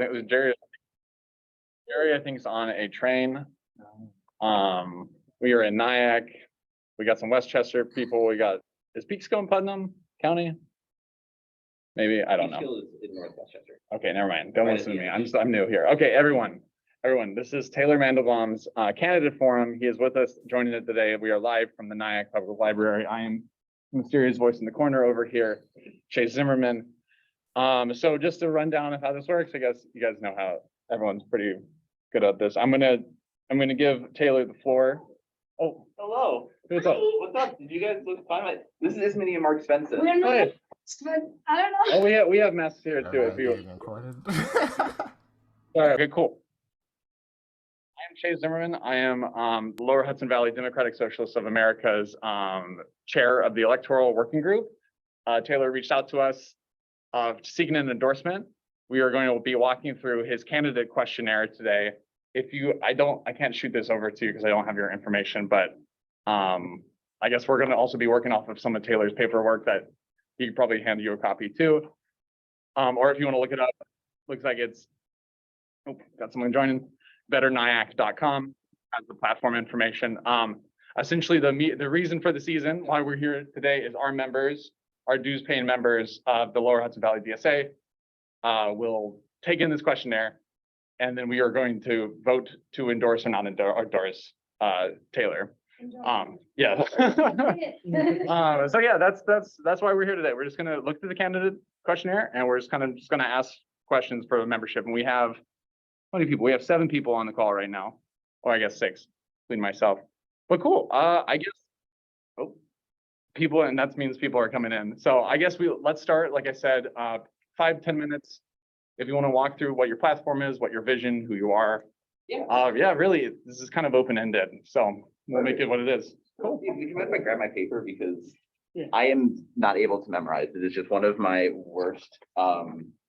think it was Jerry. Jerry, I think, is on a train. We are in Nyack. We got some Westchester people. We got, is Peekskill in Putnam County? Maybe, I don't know. Peekskill is in North Westchester. Okay, never mind. Don't listen to me. I'm new here. Okay, everyone, this is Taylor Mandelbaum's candidate forum. He is with us, joining it today. We are live from the Nyack Public Library. I am the mysterious voice in the corner over here, Chase Zimmerman. So just to run down of how this works, I guess you guys know how everyone's pretty good at this. I'm gonna give Taylor the floor. Oh, hello. What's up? What's up? Did you guys look fine? This is Minnie and Mark Spencer. Hey. I don't know. Oh, we have masks here too. If you. Okay, cool. I am Chase Zimmerman. I am the Lower Hudson Valley Democratic Socialists of America's chair of the electoral working group. Taylor reached out to us seeking an endorsement. We are going to be walking through his candidate questionnaire today. If you, I can't shoot this over to you because I don't have your information, but I guess we're going to also be working off of some of Taylor's paperwork that he could probably hand you a copy too. Or if you want to look it up, looks like it's, oh, got someone joining, betternyack.com has the platform information. Essentially the reason for the season, why we're here today, is our members, our dues paying members of the Lower Hudson Valley DSA will take in this questionnaire, and then we are going to vote to endorse or not endorse Taylor. Yeah. So yeah, that's why we're here today. We're just gonna look through the candidate questionnaire, and we're just gonna ask questions for the membership. And we have, how many people? We have 7 people on the call right now, or I guess 6, including myself. But cool. I guess people, and that means people are coming in. So I guess let's start. Like I said, 5-10 minutes. If you want to walk through what your platform is, what your vision, who you are. Yeah. Yeah, really, this is kind of open-ended. So we'll make it what it is. Cool. Would you mind if I grab my paper, because I am not able to memorize. It is just one of my worst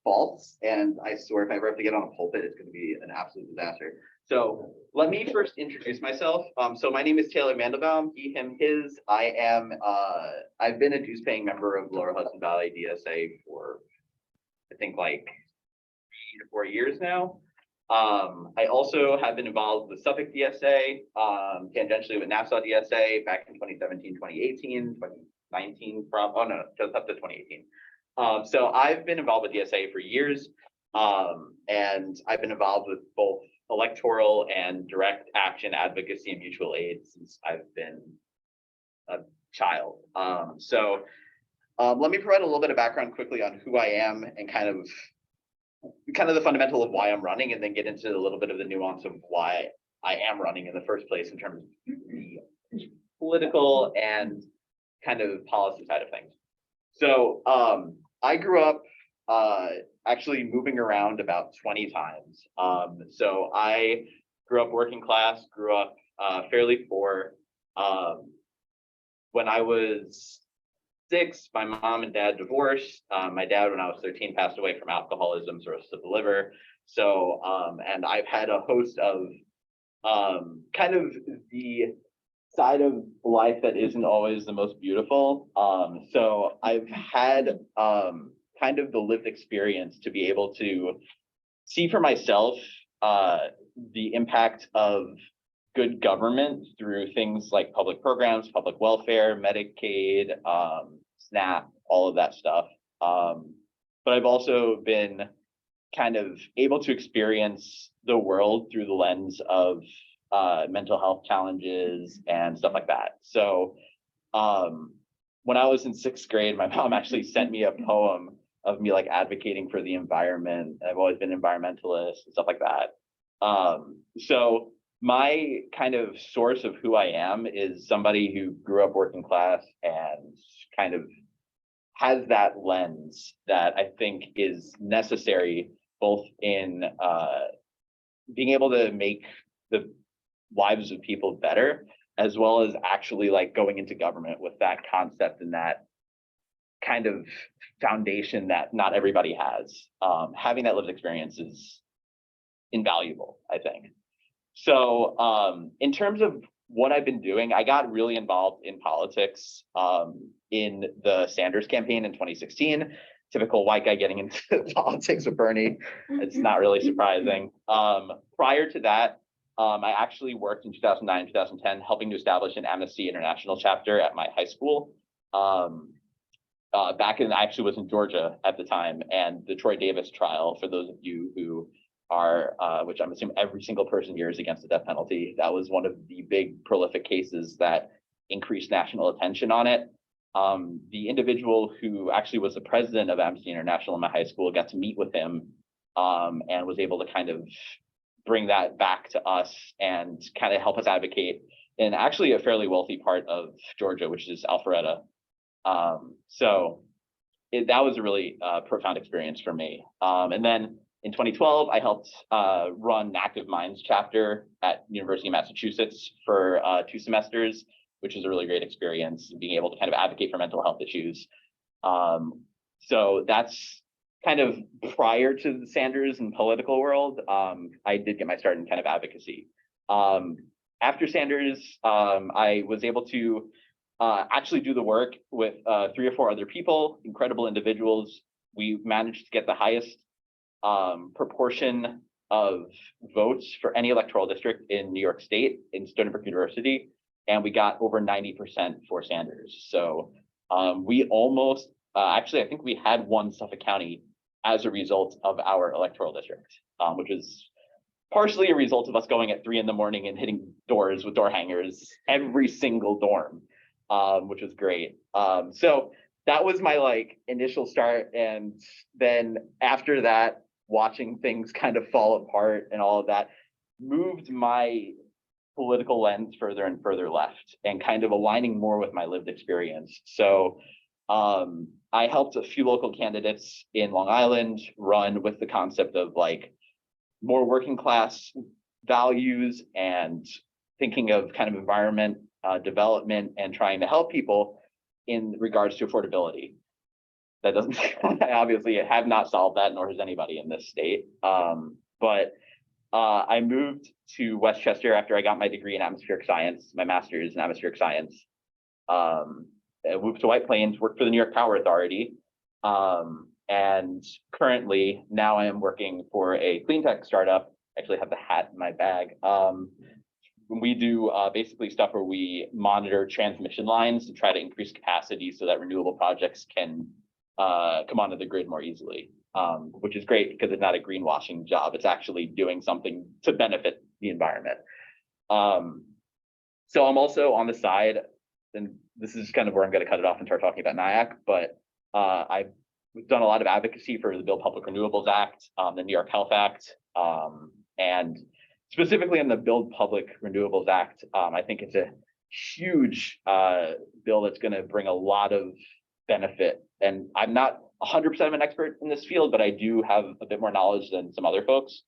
faults, and I swear if I ever have to get on a pulpit, it's going to be an absolute disaster. So let me first introduce myself. So my name is Taylor Mandelbaum. He, him, his. I've been a dues-paying member of Lower Hudson Valley DSA for, I think, like 3 to 4 years now. I also have been involved with Suffolk DSA, tangentially with Nassau DSA back in 2017, 2018, 2019, just up to 2018. So I've been involved with DSA for years, and I've been involved with both electoral and direct action advocacy and mutual aid since I've been a child. Let me provide a little bit of background quickly on who I am and kind of the fundamental of why I'm running, and then get into a little bit of the nuance of why I am running in the first place in terms of the political and kind of policy side of things. So I grew up actually moving around about 20 times. So I grew up working class, grew up fairly poor. When I was 6, my mom and dad divorced. My dad, when I was 13, passed away from alcoholism, cirrhosis of the liver. So, and I've had a host of kind of the side of life that isn't always the most beautiful. So I've had kind of the lived experience to be able to see for myself the impact of good government through things like public programs, public welfare, Medicaid, SNAP, all of that stuff. But I've also been kind of able to experience the world through the lens of mental health challenges and stuff like that. So when I was in 6th grade, my mom actually sent me a poem of me like advocating for the environment. I've always been an environmentalist and stuff like that. So my kind of source of who I am is somebody who grew up working class and kind of has that lens that I think is necessary both in being able to make the lives of people better, as well as actually like going into government with that concept and that kind of foundation that not everybody has. Having that lived experience is invaluable, I think. So in terms of what I've been doing, I got really involved in politics in the Sanders campaign in 2016 typical white guy getting into politics with Bernie. It's not really surprising. Prior to that, I actually worked in 2009, 2010, helping to establish an Amnesty International chapter at my high school. I actually was in Georgia at the time, and the Troy Davis trial, for those of you who are, which I'm assuming every single person here is against the death penalty, that was one of the big prolific cases that increased national attention on it. The individual who actually was the president of Amnesty International in my high school got to meet with him, and was able to kind of bring that back to us and kind of help us advocate in actually a fairly wealthy part of Georgia, which is Alpharetta. That was a really profound experience for me. And then in 2012, I helped run an Active Minds chapter at University of Massachusetts for 2 semesters, which was a really great experience, being able to kind of advocate for mental health issues. So that's kind of prior to the Sanders and political world. I did get my start in kind of advocacy. After Sanders, I was able to actually do the work with 3 or 4 other people, incredible individuals. We managed to get the highest proportion of votes for any electoral district in New York State in Stony Brook University, and we got over 90% for Sanders. So we almost, actually, I think we had won Suffolk County as a result of our electoral district, which is partially a result of us going at 3 in the morning and hitting doors with door hangers every single dorm, which was great. So that was my initial start. And then after that, watching things kind of fall apart and all of that moved my political lens further and further left and kind of aligning more with my lived experience. So I helped a few local candidates in Long Island run with the concept of more working class values and thinking of kind of environment development and trying to help people in regards to affordability. That doesn't, I obviously have not solved that, nor has anybody in this state. But I moved to Westchester after I got my degree in atmospheric science, my master's in atmospheric science. I moved to White Plains, worked for the New York Power Authority. And currently now I am working for a clean tech startup. I actually have the hat in my bag. We do basically stuff where we monitor transmission lines to try to increase capacity so that renewable projects can come onto the grid more easily, which is great because it's not a greenwashing job. It's actually doing something to benefit the environment. So I'm also on the side, and this is kind of where I'm going to cut it off and start talking about Nyack, but I've done a lot of advocacy for the Build Public Renewables Act, the New York Health Act, and specifically in the Build Public Renewables Act. I think it's a huge bill that's going to bring a lot of benefit. And I'm not 100% of an expert in this field, but I do have a bit more knowledge than some other folks.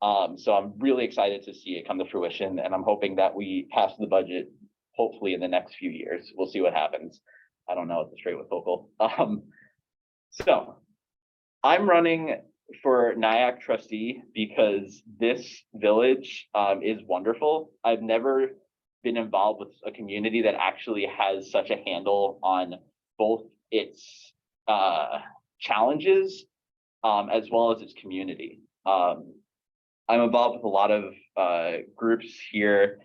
So I'm really excited to see it come to fruition, and I'm hoping that we pass the budget hopefully in the next few years. We'll see what happens. I don't know at the straight with vocal. So I'm running for Nyack trustee because this village is wonderful. I've never been involved with a community that actually has such a handle on both its challenges as well as its community. I'm involved with a lot of groups here,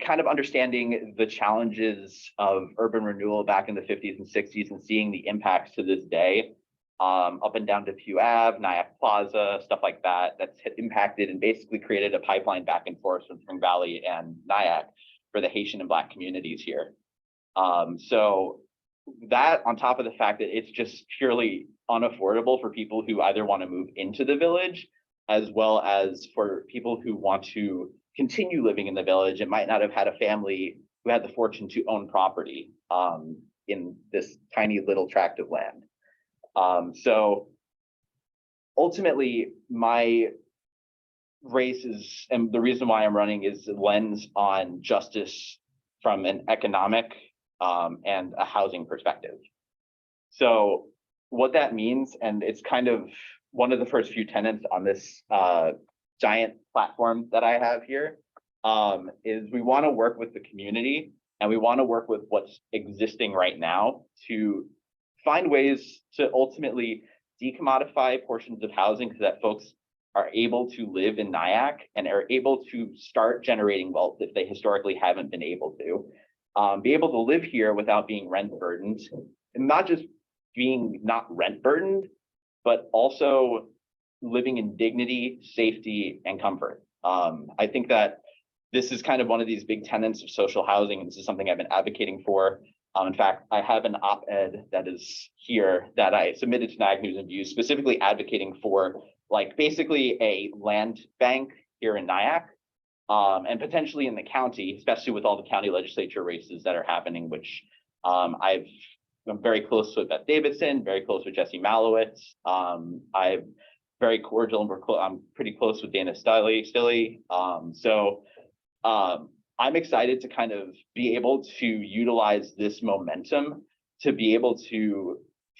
kind of understanding the challenges of urban renewal back in the 50s and 60s and seeing the impacts to this day, up and down to Pew Ave, Nyack Plaza, stuff like that, that's impacted and basically created a pipeline back and forth from Spring Valley and Nyack for the Haitian and Black communities here. So that, on top of the fact that it's just purely unaffordable for people who either want to move into the village, as well as for people who want to continue living in the village and might not have had a family who had the fortune to own property in this tiny little tract of land. So ultimately, my race is, and the reason why I'm running is a lens on justice from an economic and a housing perspective. So what that means, and it's kind of one of the first few tenets on this giant platform that I have here, is we want to work with the community and we want to work with what's existing right now to find ways to ultimately decommodify portions of housing so that folks are able to live in Nyack and are able to start generating wealth if they historically haven't been able to. Be able to live here without being rent burdened, and not just being not rent burdened, but also living in dignity, safety, and comfort. I think that this is kind of one of these big tenets of social housing, and this is something I've been advocating for. In fact, I have an op-ed that is here that I submitted to Nyack News and Views, specifically advocating for like basically a land bank here in Nyack, and potentially in the county, especially with all the county legislature races that are happening, which I'm very close with Beth Davidson, very close with Jesse Malowitz. I'm very cordial, and I'm pretty close with Dana Stilley. I'm excited to kind of be able to utilize this momentum to be able to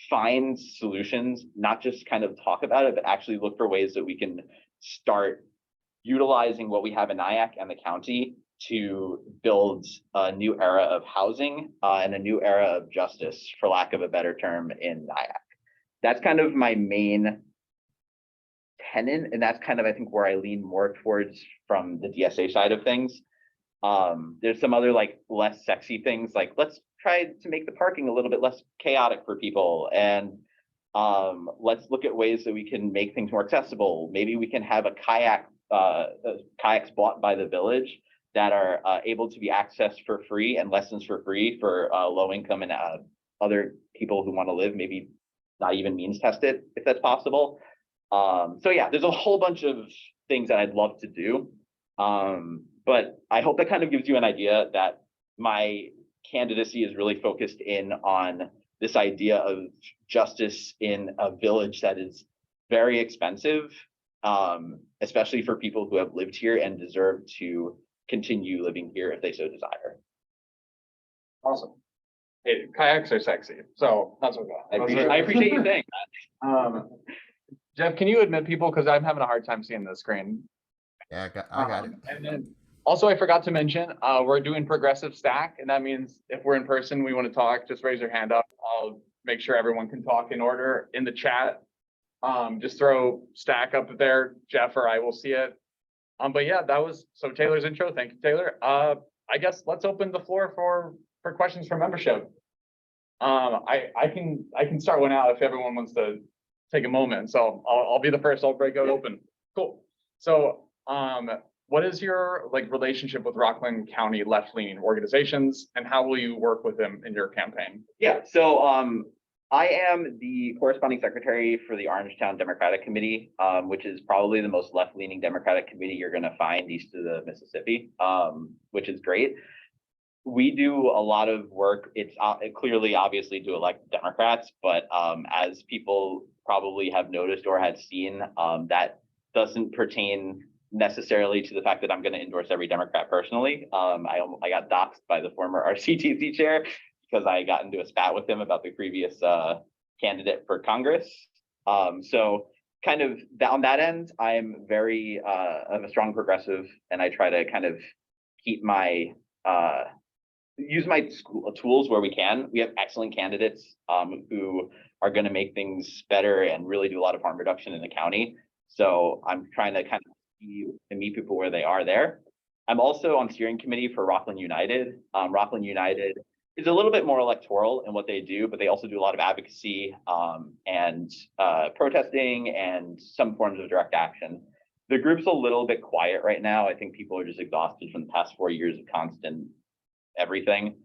find solutions, not just kind of talk about it, but actually look for ways that we can start utilizing what we have in Nyack and the county to build a new era of housing and a new era of justice, for lack of a better term, in Nyack. That's kind of my main tenet, and that's kind of, I think, where I lean more towards from the DSA side of things. There's some other like less sexy things, like let's try to make the parking a little bit less chaotic for people, and let's look at ways that we can make things more accessible. Maybe we can have a kayaks bought by the village that are able to be accessed for free and lessons for free for low income and other people who want to live, maybe not even means tested, if that's possible. So yeah, there's a whole bunch of things that I'd love to do. But I hope that kind of gives you an idea that my candidacy is really focused in on this idea of justice in a village that is very expensive, especially for people who have lived here and deserve to continue living here if they so desire. Awesome. Hey, kayaks are sexy, so that's okay. I appreciate you saying that. Jeff, can you admit people, because I'm having a hard time seeing the screen? Yeah, I got it. And then also, I forgot to mention, we're doing progressive stack, and that means if we're in person, we want to talk, just raise your hand up. I'll make sure everyone can talk in order in the chat. Just throw stack up there, Jeff or I will see it. But yeah, that was so Taylor's intro. Thank you, Taylor. I guess let's open the floor for questions from membership. I can start one out if everyone wants to take a moment. So I'll be the first. I'll break it open. Cool. So what is your like relationship with Rockland County left-leaning organizations, and how will you work with them in your campaign? Yeah, so I am the corresponding secretary for the Orangetown Democratic Committee, which is probably the most left-leaning Democratic committee you're going to find east of the Mississippi, which is great. We do a lot of work. It's clearly, obviously, to elect Democrats, but as people probably have noticed or had seen, that doesn't pertain necessarily to the fact that I'm going to endorse every Democrat personally. I got doxxed by the former RCTC chair because I got into a spat with him about the previous candidate for Congress. So kind of on that end, I'm very I'm a strong progressive, and I try to kind of keep my use my tools where we can. We have excellent candidates who are going to make things better and really do a lot of harm reduction in the county. So I'm trying to kind of meet people where they are there. I'm also on steering committee for Rockland United. Rockland United is a little bit more electoral in what they do, but they also do a lot of advocacy and protesting and some forms of direct action. The group's a little bit quiet right now. I think people are just exhausted from the past 4 years of constant everything,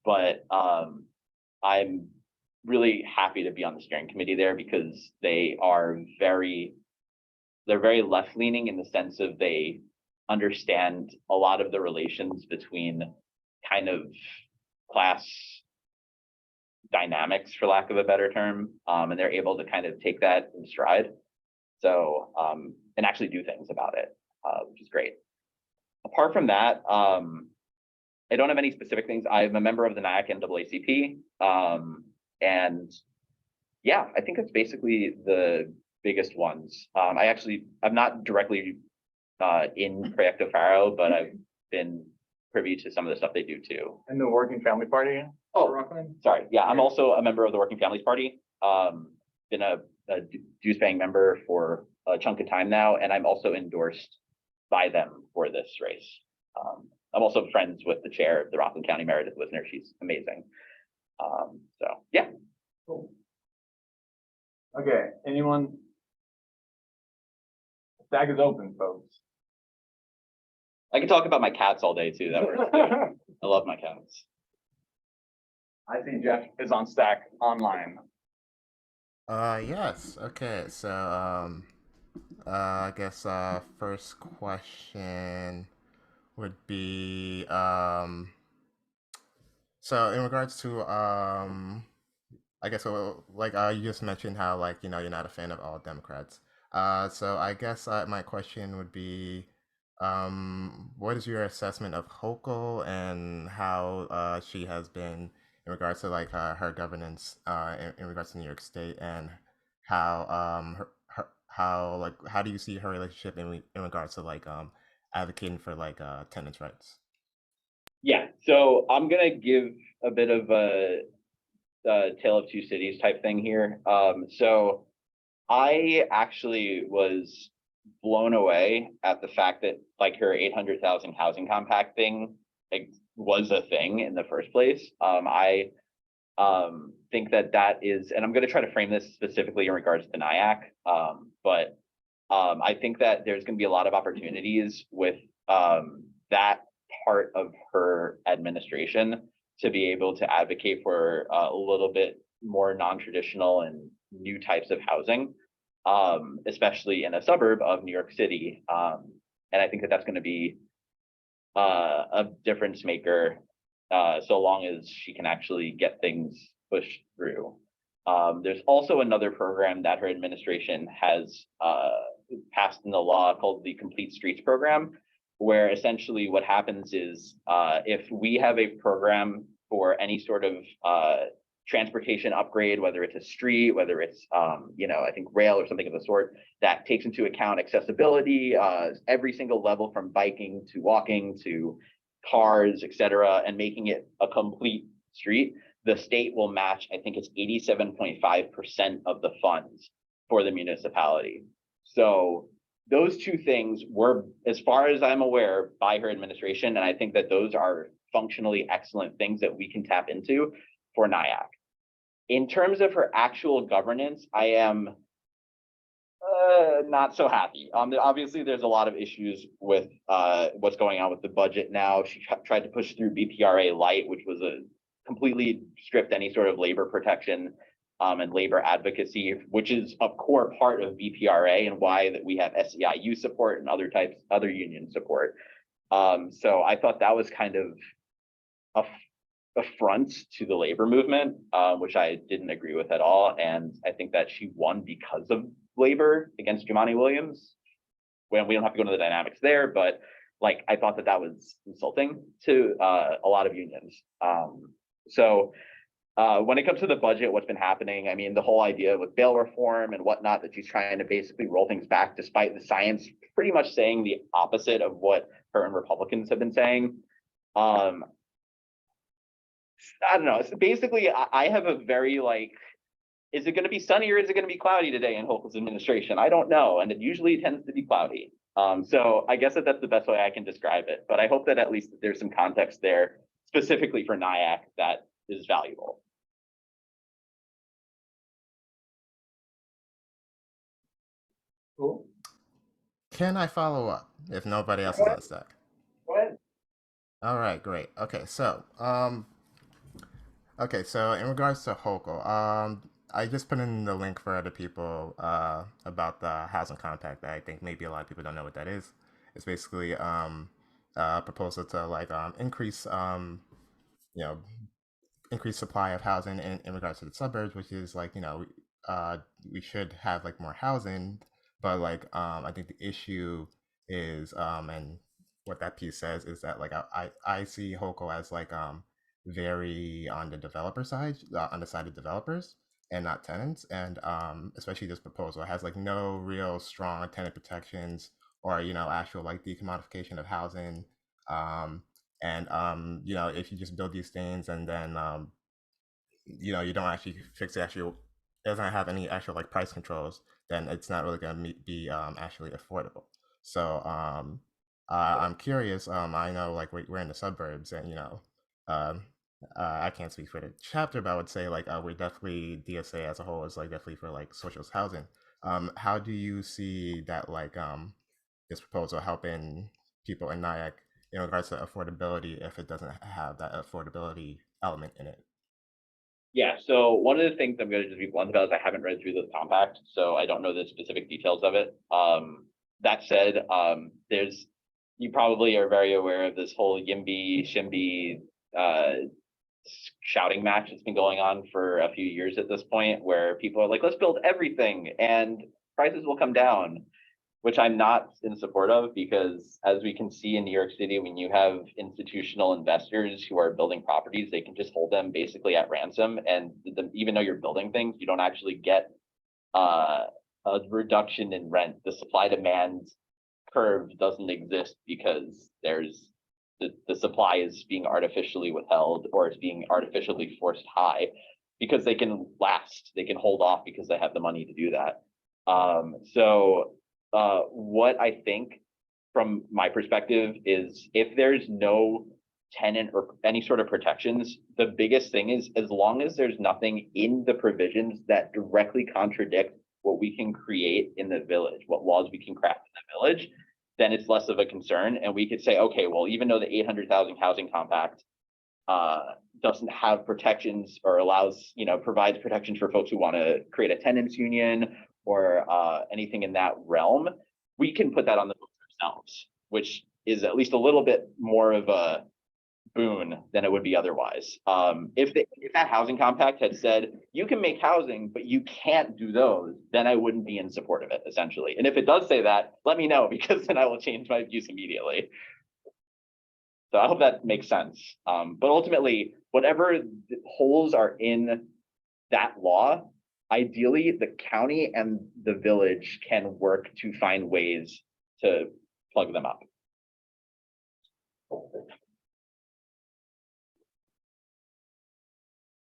but I'm really happy to be on the steering committee there because they're very left-leaning in the sense of they understand a lot of the relations between kind of class dynamics, for lack of a better term, and they're able to kind of take that in stride. So, and actually do things about it, which is great. Apart from that, I don't have any specific things. I'm a member of the Nyack NAACP, and yeah, I think that's basically the biggest ones. I'm not directly in Proyecto Faro, but I've been privy to some of the stuff they do too. And the Working Family Party? Oh, Rockland? sorry. Yeah, I'm also a member of the Working Families Party. Been a dues paying member for a chunk of time now, and I'm also endorsed by them for this race. I'm also friends with the chair of the Rockland County, Meredith Wisner. She's amazing. So yeah. Cool. Okay, anyone? Stag is open, folks. I can talk about my cats all day too. That works. I love my cats. I see Jeff is on Stack online. Yes. Okay. So, I guess first question would be so in regards to I guess like you just mentioned how like you're not a fan of all Democrats. So I guess my question would be, what is your assessment of Hochul and how she has been in regards to like her governance in regards to New York State, and how how like how do you see her relationship in regards to like advocating for like tenants' rights? Yeah. So I'm gonna give a bit of a tale of two cities type thing here. So I actually was blown away at the fact that like her 800,000 housing compact thing like, was a thing in the first place. I think that is, and I'm going to try to frame this specifically in regards to Nyack, but I think that there's going to be a lot of opportunities with that part of her administration to be able to advocate for a little bit more non-traditional and new types of housing, especially in a suburb of New York City. And I think that that's going to be a difference maker so long as she can actually get things pushed through. There's also another program that her administration has passed in the law called the Complete Streets Program, where essentially what happens is if we have a program for any sort of transportation upgrade, whether it's a street, whether it's I think rail or something of the sort, that takes into account accessibility, every single level from biking to walking to cars, etc., and making it a complete street, the state will match, I think it's 87.5% of the funds for the municipality. So those two things were, as far as I'm aware, by her administration, and I think that those are functionally excellent things that we can tap into for Nyack. In terms of her actual governance, I am not so happy. Obviously, there's a lot of issues with what's going on with the budget now. She tried to push through BPRA Light, which was a completely stripped any sort of labor protection and labor advocacy, which is a core part of BPRA and why that we have SEIU support and other union support. So I thought that was kind of a affront to the labor movement, which I didn't agree with at all. And I think that she won because of labor against Jumaane Williams. When we don't have to go into the dynamics there, but like I thought that was insulting to a lot of unions. So when it comes to the budget, what's been happening, I mean, the whole idea with bail reform and whatnot, that she's trying to basically roll things back despite the science pretty much saying the opposite of what her and Republicans have been saying. I don't know. So basically, I have a very like, is it going to be sunny or is it going to be cloudy today in Hochul's administration? I don't know. And it usually tends to be cloudy. So I guess that's the best way I can describe it. But I hope that at least there's some context there specifically for Nyack that is valuable. Cool. Can I follow up if nobody else is on Stack? Go ahead. All right, great. Okay, so in regards to Hochul, I just put in the link for other people about the housing compact. I think maybe a lot of people don't know what that is. It's basically a proposal to like increase increased supply of housing in regards to the suburbs, which is like we should have like more housing, but like I think the issue is and what that piece says is that like I see Hochul as like very on the developer side, on the side of developers and not tenants, and especially this proposal has like no real strong tenant protections or actual like decommodification of housing. And you know, if you just build these things and then you know, you don't actually fix the actual, it doesn't have any actual like price controls, then it's not really going to be actually affordable. So I'm curious. I know like we're in the suburbs, and you know, um, I can't speak for the chapter, but I would say like we're definitely, DSA as a whole is like definitely for like social housing. How do you see that like this proposal helping people in Nyack in regards to affordability if it doesn't have that affordability element in it? Yeah, so one of the things I'm going to just be blunt about is I haven't read through the compact, so I don't know the specific details of it. That said, you probably are very aware of this whole YIMBY SHIMBY shouting match that's been going on for a few years at this point, where people are like, let's build everything and prices will come down, which I'm not in support of, because as we can see in New York City, when you have institutional investors who are building properties, they can just hold them basically at ransom. And even though you're building things, you don't actually get a reduction in rent. The supply demand curve doesn't exist because there's the supply is being artificially withheld, or it's being artificially forced high because they can last, they can hold off because they have the money to do that. What I think from my perspective is, if there's no tenant or any sort of protections, the biggest thing is, as long as there's nothing in the provisions that directly contradict what we can create in the village, what laws we can craft in the village, then it's less of a concern. And we could say, okay, well, even though the 800,000 housing compact doesn't have protections or allows, provides protections for folks who want to create a tenants union or anything in that realm, we can put that on the books ourselves, which is at least a little bit more of a boon than it would be otherwise. If that housing compact had said, you can make housing, but you can't do those, then I wouldn't be in support of it, essentially. And if it does say that, let me know, because then I will change my views immediately. So I hope that makes sense. But ultimately, whatever holes are in that law, ideally the county and the village can work to find ways to plug them up.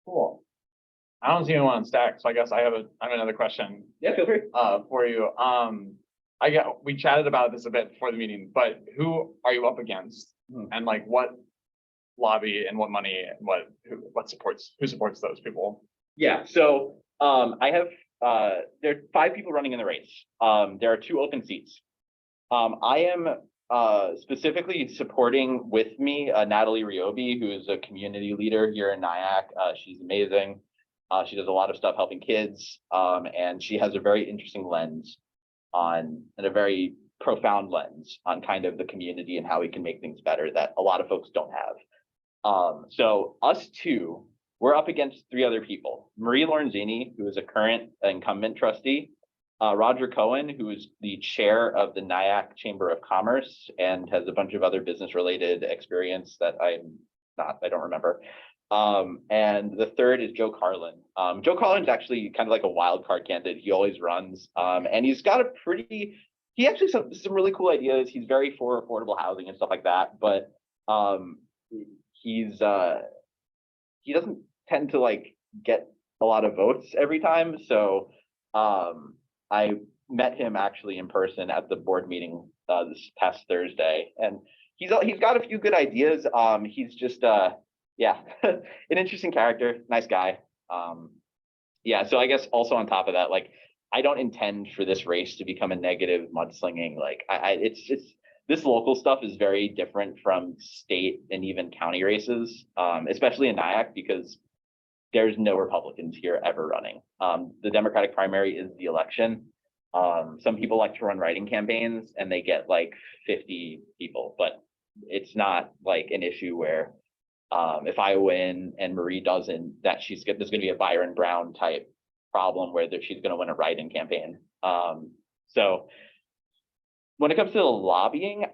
Cool. I don't see anyone on stack, so I guess I have another question. Yeah, feel free. For you. We chatted about this a bit before the meeting, but who are you up against? And like what lobby and what money and who supports those people? Yeah, so I have there are 5 people running in the race. There are 2 open seats. I am specifically supporting with me Natalie Ryobi, who is a community leader here in Nyack. She's amazing. She does a lot of stuff helping kids, and she has a very interesting lens and a very profound lens on kind of the community and how we can make things better that a lot of folks don't have. So us 2, we're up against 3 other people: Marie Lorenzini, who is a current incumbent trustee, Roger Cohen, who is the chair of the Nyack Chamber of Commerce and has a bunch of other business related experience that I don't remember. And the third is Joe Carlin. Joe Carlin's actually kind of like a wild card candidate. He always runs, and he's got he actually some really cool ideas. He's very for affordable housing and stuff like that, but he doesn't tend to like get a lot of votes every time. So I met him actually in person at the board meeting this past Thursday, and he's got a few good ideas. He's just yeah, an interesting character, nice guy. Yeah, so I guess also on top of that, like, I don't intend for this race to become a negative mudslinging. Like, it's this local stuff is very different from state and even county races, especially in Nyack, because there's no Republicans here ever running. The Democratic primary is the election. Some people like to run writing campaigns and they get like 50 people, but it's not like an issue where if I win and Marie doesn't, there's going to be a Byron Brown type problem where she's going to win a write-in campaign. So when it comes to the lobbying,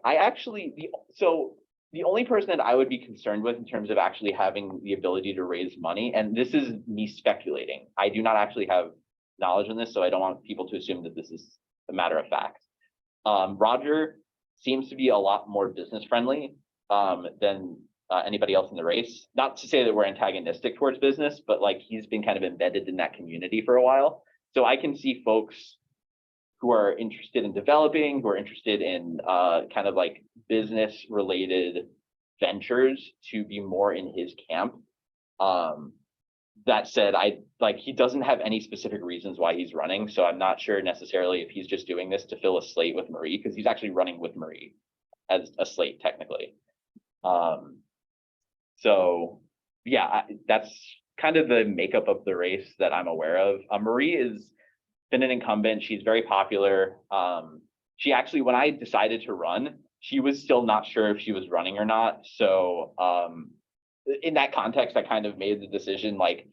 the only person that I would be concerned with in terms of actually having the ability to raise money, and this is me speculating, I do not actually have knowledge on this, so I don't want people to assume that this is a matter of fact. Roger seems to be a lot more business friendly than anybody else in the race. Not to say that we're antagonistic towards business, but like he's been kind of embedded in that community for a while. So I can see folks who are interested in developing, who are interested in kind of like business related ventures to be more in his camp. That said, he doesn't have any specific reasons why he's running. So I'm not sure necessarily if he's just doing this to fill a slate with Marie, because he's actually running with Marie as a slate technically. So yeah, that's kind of the makeup of the race that I'm aware of. Marie has been an incumbent. She's very popular. She actually, when I decided to run, she was still not sure if she was running or not. So in that context, I kind of made the decision, like,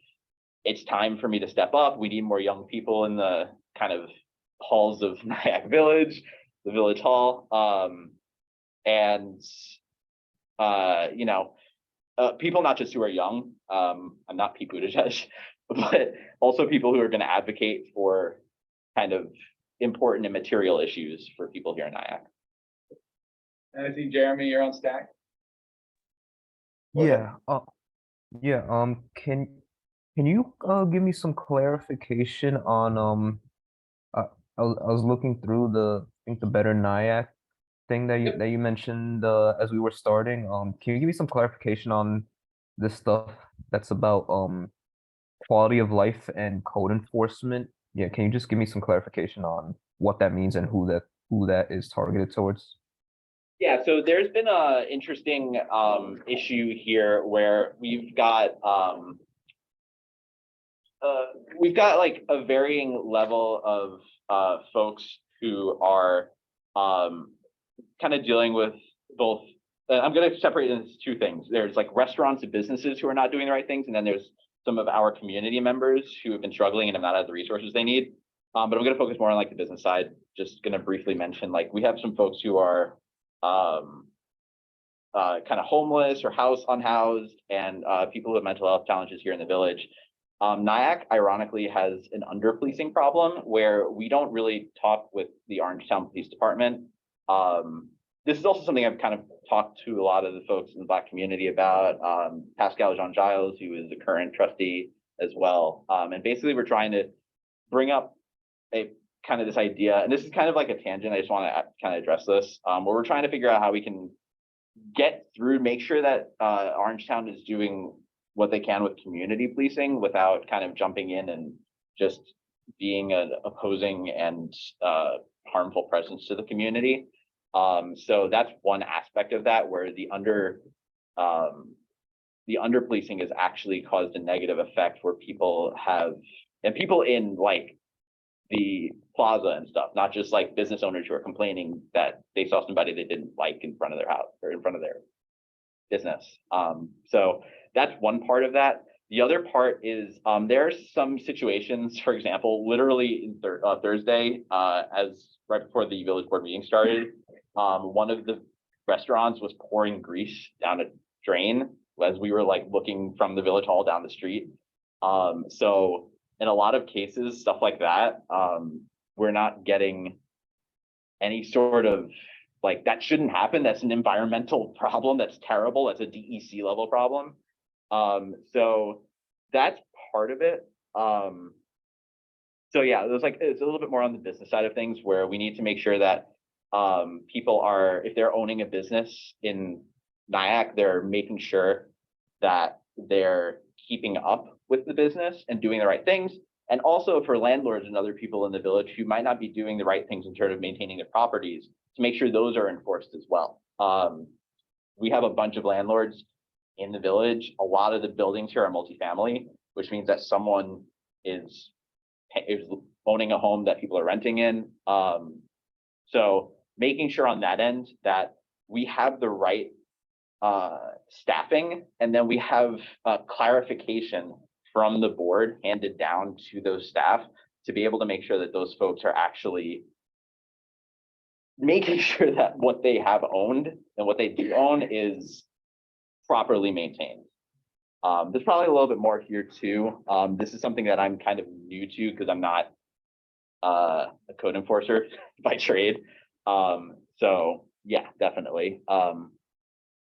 it's time for me to step up. We need more young people in the kind of halls of Nyack Village, the Village Hall. People not just who are young, I'm not Pete Buttigieg, but also people who are going to advocate for kind of important and material issues for people here in Nyack. And I see Jeremy, you're on stack. Yeah, can you give me some clarification on I was looking through the Better Nyack thing that you mentioned as we were starting. Can you give me some clarification on this stuff that's about quality of life and code enforcement? Yeah, can you just give me some clarification on what that means and who that is targeted towards? Yeah, so there's been a interesting issue here where we've got like a varying level of folks who are kind of dealing with both. I'm going to separate it into two things. There's like restaurants and businesses who are not doing the right things, and then there's some of our community members who have been struggling and have not had the resources they need. But I'm going to focus more on like the business side. Just going to briefly mention, like, we have some folks who are kind of homeless or unhoused, and people who have mental health challenges here in the village. Nyack, ironically, has an under-policing problem where we don't really talk with the Orangetown Police Department. This is also something I've kind of talked to a lot of the folks in the Black community about. Pascal Jean-Giles, who is a current trustee as well. And basically, we're trying to bring up a kind of this idea, and this is kind of like a tangent. I just want to kind of address this, where we're trying to figure out how we can get through, make sure that Orangetown is doing what they can with community policing without kind of jumping in and just being an opposing and harmful presence to the community. So that's one aspect of that, where the under policing has actually caused a negative effect where people in like the plaza and stuff, not just like business owners who are complaining that they saw somebody they didn't like in front of their house or in front of their business. So that's one part of that. The other part is there are some situations, for example, literally in Thursday, as right before the village board meeting started, one of the restaurants was pouring grease down a drain as we were like looking from the village hall down the street. So in a lot of cases, stuff like that, we're not getting any sort of, like, that shouldn't happen. That's an environmental problem. That's terrible. That's a DEC level problem. So that's part of it. So yeah, it's a little bit more on the business side of things, where we need to make sure that people are, if they're owning a business in Nyack, they're making sure that they're keeping up with the business and doing the right things. And also for landlords and other people in the village who might not be doing the right things in terms of maintaining their properties, to make sure those are enforced as well. We have a bunch of landlords in the village. A lot of the buildings here are multifamily, which means that someone is owning a home that people are renting in. So making sure on that end that we have the right staffing, and then we have clarification from the board handed down to those staff to be able to make sure that those folks are actually making sure that what they have owned and what they do own is properly maintained. There's probably a little bit more here too. This is something that I'm kind of new to because I'm not a code enforcer by trade. So yeah, definitely.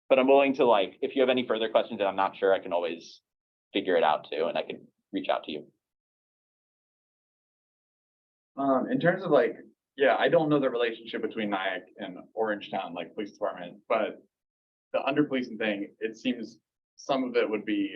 But I'm willing to like, if you have any further questions that I'm not sure, I can always figure it out too, and I can reach out to you. In terms of like, yeah, I don't know the relationship between Nyack and Orangetown, like police department, but the under policing thing, it seems some of it would be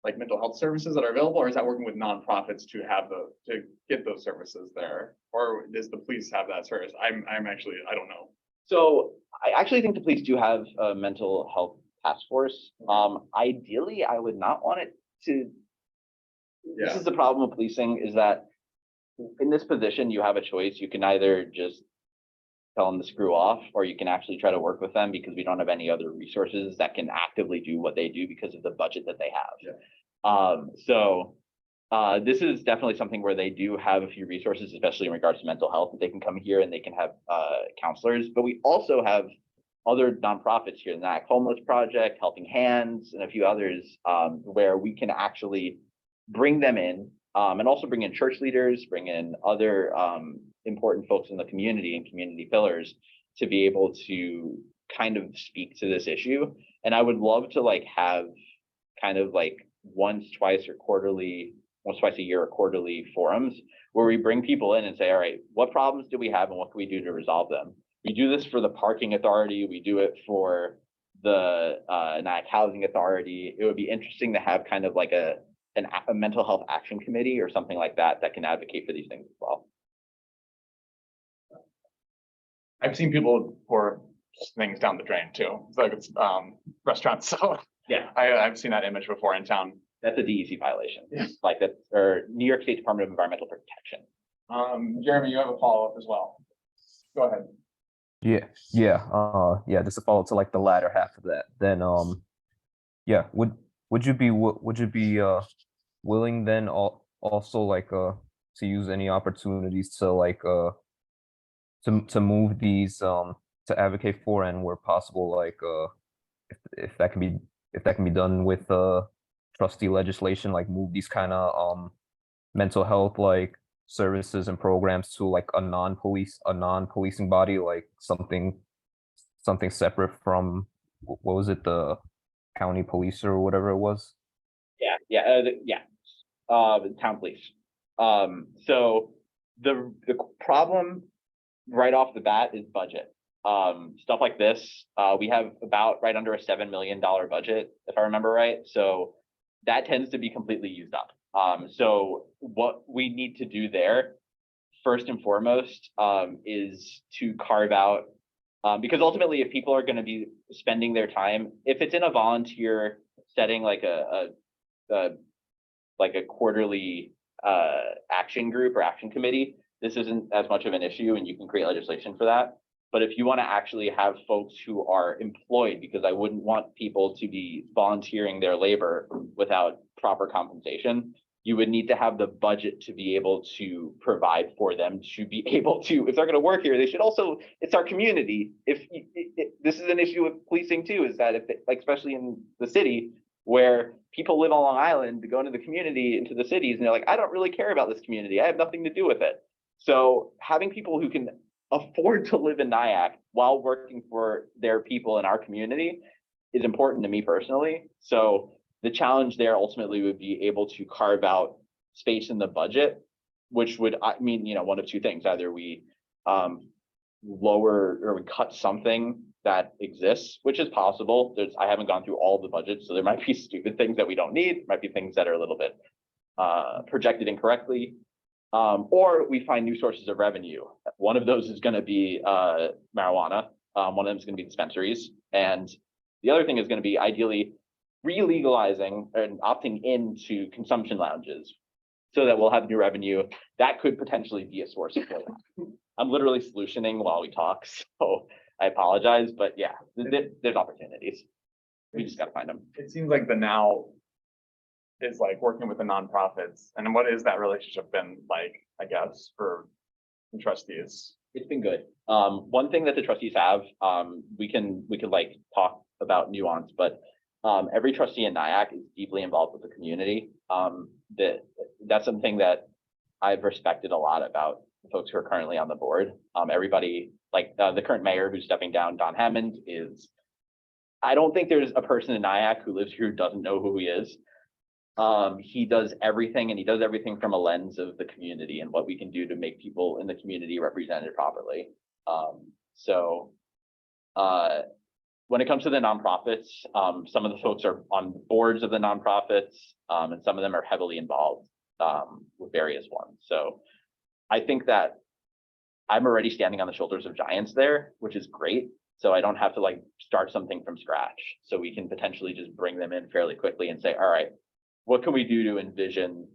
like mental health services that are available, or is that working with nonprofits to have to get those services there? Or does the police have that service? I'm actually, I don't know. So I actually think the police do have a mental health task force. Ideally, I would not want it to. This Yeah. is the problem with policing, is that in this position, you have a choice. You can either just tell them to screw off, or you can actually try to work with them, because we don't have any other resources that can actively do what they do because of the budget that they have. Yeah. This is definitely something where they do have a few resources, especially in regards to mental health, that they can come here and they can have counselors. But we also have other nonprofits here, the Nyack Homeless Project, Helping Hands, and a few others, where we can actually bring them in, and also bring in church leaders, bring in other important folks in the community and community pillars to be able to kind of speak to this issue. And I would love to like have kind of like once, twice a year or quarterly forums where we bring people in and say, all right, what problems do we have and what can we do to resolve them? We do this for the parking authority. We do it for the Nyack Housing Authority. It would be interesting to have kind of like a mental health action committee or something like that that can advocate for these things as well. I've seen people pour things down the drain too. It's like it's restaurants. So Yeah, I've seen that image before in town. that's a DEC violation. Yeah. Like that, or New York State Department of Environmental Protection. Jeremy, you have a follow-up as well. Go ahead. Yeah, just to follow to like the latter half of that. Then yeah, would you be willing then also like to use any opportunities to like to move these to advocate for, and where possible, like if that can be done with trustee legislation, like move these kind of mental health like services and programs to like a non-policing body, like something separate from what was it, the county police or whatever it was. The town police. So the problem right off the bat is budget. Stuff like this, we have about right under a $7 million budget, if I remember right. So that tends to be completely used up. So what we need to do there, first and foremost, is to carve out, because ultimately, if people are going to be spending their time, if it's in a volunteer setting, like a quarterly action group or action committee, this isn't as much of an issue, and you can create legislation for that. But if you want to actually have folks who are employed, because I wouldn't want people to be volunteering their labor without proper compensation, you would need to have the budget to be able to provide for them to be able to, if they're going to work here, they should also, it's our community. If this is an issue with policing too, is that if they, like, especially in the city where people live on Long Island, to go into the community, into the cities, and they're like, I don't really care about this community. I have nothing to do with it. So having people who can afford to live in Nyack while working for their people in our community is important to me personally. So the challenge there ultimately would be able to carve out space in the budget, which would, I mean, one of two things: either we lower or we cut something that exists, which is possible. I haven't gone through all the budgets, so there might be stupid things that we don't need. There might be things that are a little bit projected incorrectly. Or we find new sources of revenue. One of those is going to be marijuana. One of them is going to be dispensaries. And the other thing is going to be ideally re-legalizing and opting into consumption lounges so that we'll have new revenue. That could potentially be a source of it. I'm literally solutioning while we talk, so I apologize. But yeah, there's opportunities. We just got to find them. It seems like the now is like working with the nonprofits, and what is that relationship been like, I guess, for the trustees? It's been good. One thing that the trustees have, we could like talk about nuance, but every trustee in Nyack is deeply involved with the community. That's something that I've respected a lot about the folks who are currently on the board. Everybody, like the current mayor who's stepping down, Don Hammond, is I don't think there's a person in Nyack who lives here who doesn't know who he is. He does everything, and he does everything from a lens of the community and what we can do to make people in the community represented properly. When it comes to the nonprofits, some of the folks are on boards of the nonprofits, and some of them are heavily involved with various ones. So I think that I'm already standing on the shoulders of giants there, which is great. So I don't have to like start something from scratch. So we can potentially just bring them in fairly quickly and say, all right, what can we do to envision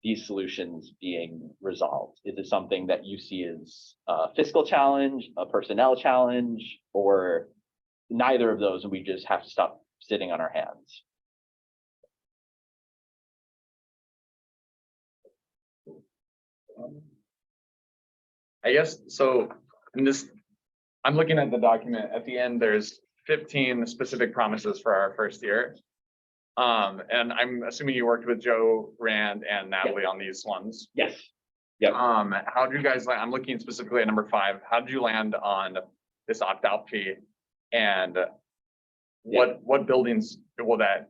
these solutions being resolved? Is it something that you see as a fiscal challenge, a personnel challenge, or neither of those, and we just have to stop sitting on our hands? I guess, so I'm looking at the document. At the end, there's 15 specific promises for our first year. And I'm assuming you worked with Joe, Rand, and Natalie on these ones. Yes. Yep. How do you guys, I'm looking specifically at number 5. How did you land on this opt-out fee? And what buildings will that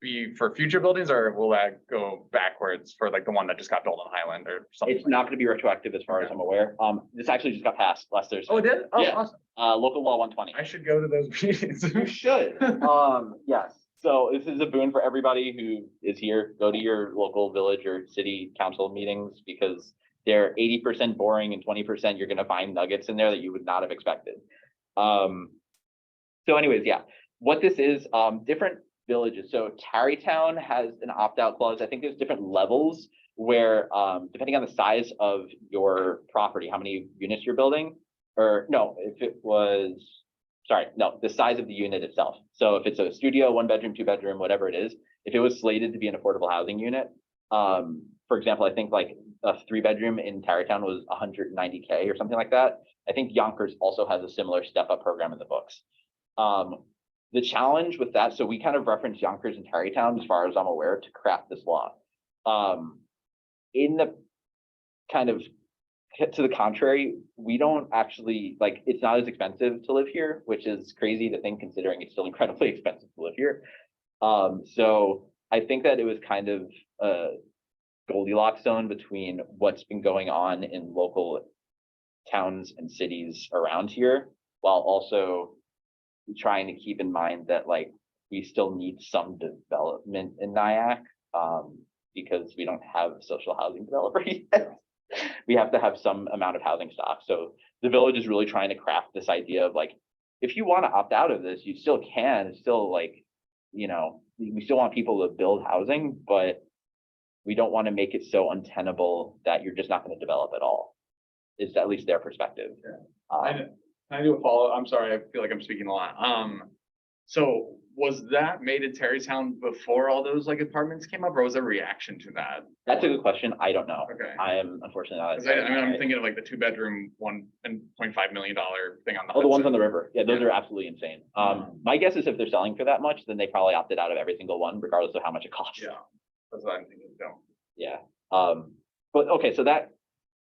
be for future buildings, or will that go backwards for like the one that just got built on Highland or something? It's not going to be retroactive as far as I'm aware. This actually just got passed last Thursday. Oh, it did? Oh, Yeah. awesome. Local law 120. I should go to those meetings. You should. Yes. So this is a boon for everybody who is here. Go to your local village or city council meetings, because they're 80% boring and 20% you're going to find nuggets in there that you would not have expected. So anyways, yeah, what this is, different villages. So Tarrytown has an opt-out clause. I think there's different levels where, depending on the size of your property, how many units you're building, or no, if it was, sorry, no, the size of the unit itself. So if it's a studio, 1 bedroom, 2 bedroom, whatever it is, if it was slated to be an affordable housing unit, for example, I think like a 3 bedroom in Tarrytown was 190K or something like that. I think Yonkers also has a similar step-up program in the books. The challenge with that, so we kind of reference Yonkers and Tarrytown as far as I'm aware to craft this law. In the kind of to the contrary, we don't actually, like, it's not as expensive to live here, which is crazy to think considering it's still incredibly expensive to live here. So I think that it was kind of a Goldilocks zone between what's been going on in local towns and cities around here, while also trying to keep in mind that like we still need some development in Nyack, because we don't have a social housing developer yet. We have to have some amount of housing stock. So the village is really trying to craft this idea of like, if you want to opt out of this, you still can. It's still like, you know, we still want people to build housing, but we don't want to make it so untenable that you're just not going to develop at all. Is at least their perspective. Can I do a follow? I'm sorry, I feel like I'm speaking a lot. So was that made in Tarrytown before all those like apartments came up, or was there a reaction to that? That's a good question. I don't know. Okay. I am unfortunately not. 'Cause I'm thinking of like the 2 bedroom, $1.5 million thing on the. Oh, the ones on Hudson. the river. Yeah, those Yeah. are absolutely insane. My guess is if they're selling for that much, then they probably opted out of every single one, regardless of how much it costs. Yeah, that's what I'm thinking. No. Yeah. But okay, so that,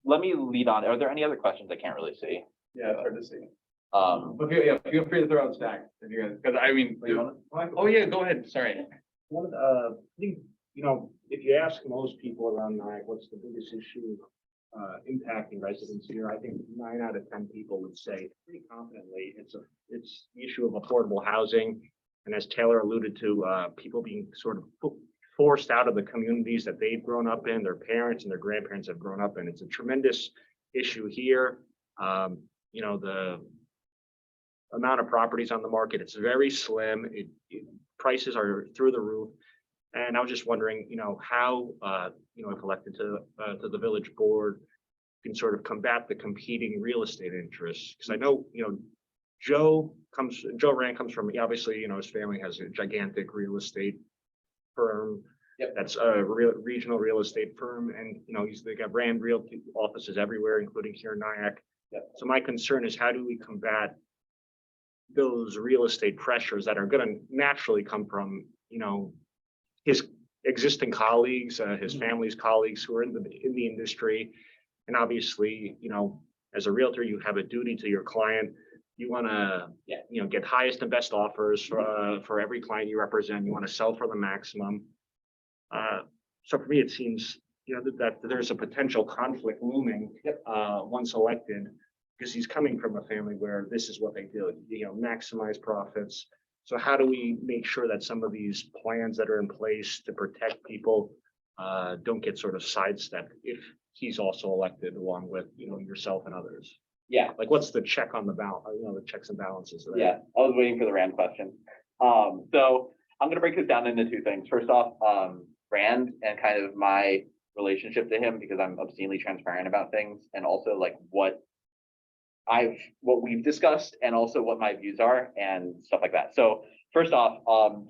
let me lead on. Are there any other questions? I can't really see. Yeah, it's hard to see. Okay, Yeah, feel free to throw out stacks if you guys, because I mean, oh yeah, go ahead. Sorry. I think, you know, if you ask most people around Nyack, what's the biggest issue impacting residents here, I think 9 out of 10 people would say pretty confidently it's the issue of affordable housing. And as Taylor alluded to, people being sort of forced out of the communities that they've grown up in, their parents and their grandparents have grown up in. It's a tremendous issue here. You know, the amount of properties on the market, it's very slim. Prices are through the roof. And I was just wondering, you know, how, you know, if elected to the village board, can sort of combat the competing real estate interests. Because I know, you know, Joe Rand comes from, obviously, you know, his family has a gigantic real estate firm. Yep. That's a regional real estate firm. And, you know, they got Rand Realty offices everywhere, including here in Nyack. Yep. So my concern is, how do we combat those real estate pressures that are going to naturally come from, you know, his existing colleagues, his family's colleagues who are in the industry. And obviously, you know, as a realtor, you have a duty to your client. You want to, Yeah. get highest and best offers for every client you represent. You want to sell for the maximum. So for me, it seems, that there's a potential conflict looming, once elected, because he's coming from a family where this is what they do, maximize profits. So how do we make sure that some of these plans that are in place to protect people don't get sort of sidestepped if he's also elected along with, yourself and others? Yeah, Like, what's the check on the balance, the checks and balances there? yeah, I was waiting for the Rand question. So I'm gonna break this down into two things. First off, Rand and kind of my relationship to him, because I'm obscenely transparent about things, and also like what we've discussed, and also what my views are and stuff like that. So first off,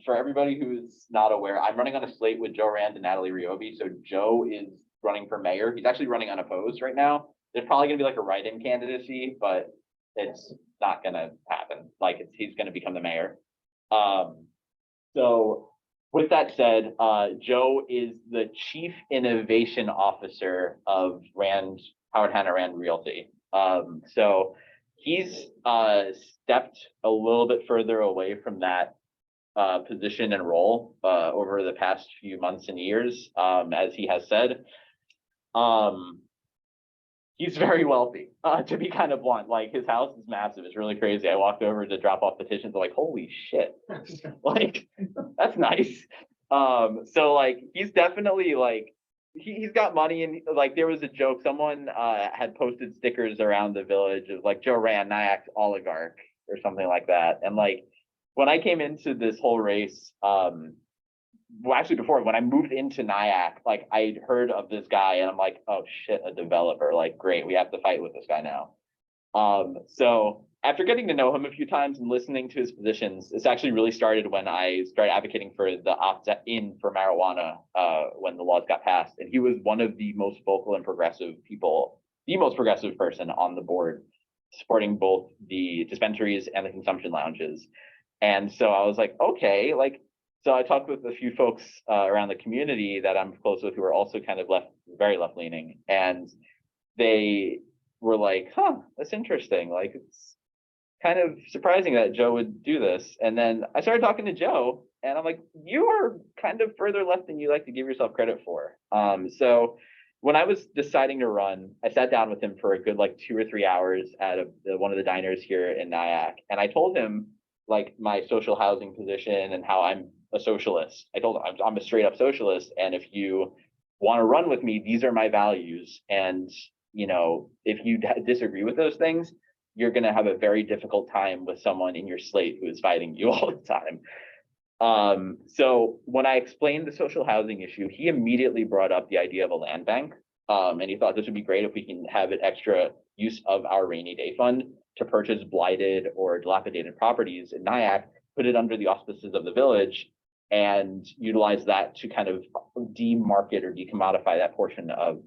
for everybody who's not aware, I'm running on a slate with Joe Rand and Natalie Riobi. So Joe is running for mayor. He's actually running unopposed right now. There's probably gonna be like a write-in candidacy, but it's not gonna happen. Like he's gonna become the mayor. So with that said, Joe is the Chief Innovation Officer of Howard Hanna Rand Realty. So he's stepped a little bit further away from that position and role over the past few months and years, as he has said. He's very wealthy, to be kind of blunt. Like his house is massive. It's really crazy. I walked over to drop off petitions. I'm like, holy shit. Like, that's nice. So like, he's definitely like, he's got money. And like, there was a joke. Someone had posted stickers around the village of like Joe Rand, Nyack oligarch or something like that. And like, when I came into this whole race, well, actually before, when I moved into Nyack, like I'd heard of this guy and I'm like, oh shit, a developer, like great, we have to fight with this guy now. So after getting to know him a few times and listening to his positions, this actually really started when I started advocating for the opt-in for marijuana when the laws got passed. And he was one of the most vocal and progressive people, the most progressive person on the board, supporting both the dispensaries and the consumption lounges. And so I was like, okay, like, so I talked with a few folks around the community that I'm close with who are also kind of very left-leaning, and they were like, huh, that's interesting. Like, it's kind of surprising that Joe would do this. And then I started talking to Joe, and I'm like, you are kind of further left than you like to give yourself credit for. So when I was deciding to run, I sat down with him for a good like 2 or 3 hours at one of the diners here in Nyack, and I told him like my social housing position and how I'm a socialist. I told him I'm a straight up socialist, and if you want to run with me, these are my values. And if you disagree with those things, you're going to have a very difficult time with someone in your slate who is fighting you all the time. So when I explained the social housing issue, he immediately brought up the idea of a land bank, and he thought this would be great if we can have an extra use of our rainy day fund to purchase blighted or dilapidated properties in Nyack, put it under the auspices of the village, and utilize that to kind of demarket or decommodify that portion of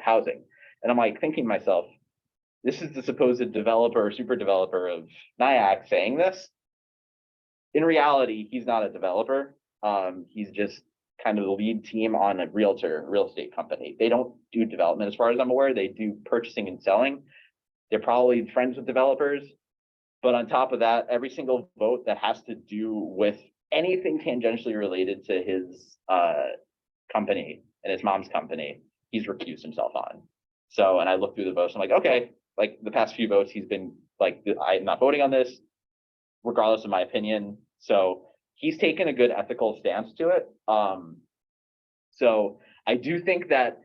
housing. And I'm like thinking to myself, this is the supposed developer or super developer of Nyack saying this. In reality, he's not a developer. He's just kind of the lead team on a real estate company. They don't do development as far as I'm aware. They do purchasing and selling. They're probably friends with developers. But on top of that, every single vote that has to do with anything tangentially related to his company and his mom's company, he's recused himself on. So, and I looked through the votes, I'm like, okay, like the past few votes, he's been like, I'm not voting on this, regardless of my opinion. So he's taken a good ethical stance to it. So I do think that,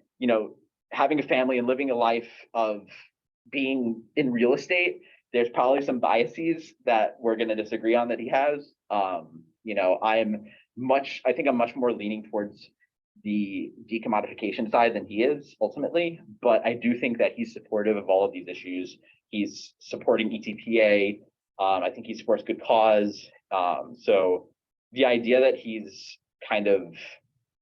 having a family and living a life of being in real estate, there's probably some biases that we're going to disagree on that he has. I think I'm much more leaning towards the decommodification side than he is ultimately, but I do think that he's supportive of all of these issues. He's supporting ETPA. I think he supports good cause. So the idea that he's kind of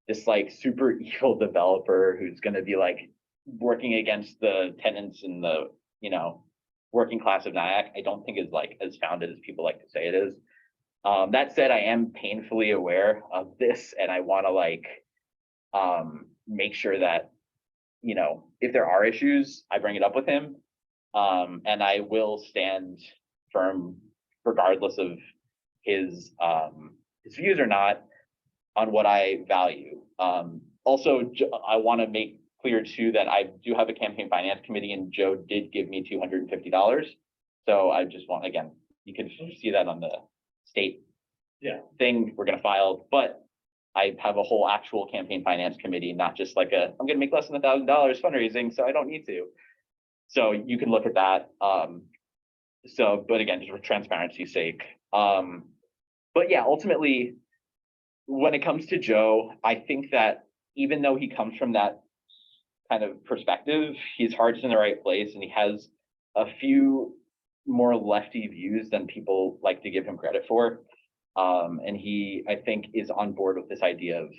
this like super evil developer who's going to be like working against the tenants in the, working class of Nyack, I don't think is like as founded as people like to say it is. That said, I am painfully aware of this, and I want to like make sure that, if there are issues, I bring it up with him. And I will stand firm, regardless of his views or not, on what I value. Also, I want to make clear too that I do have a campaign finance committee, and Joe did give me $250. So I just want, again, you can see that on the state thing we're going to file, but I have a whole actual campaign finance committee, not just like I'm going to make less than $1,000 fundraising, so I don't need to. So you can look at that. But again, just for transparency's sake. But yeah, ultimately, when it comes to Joe, I think that even though he comes from that kind of perspective, his heart's in the right place, and he has a few more lefty views than people like to give him credit for. And he, I think, is on board with this idea of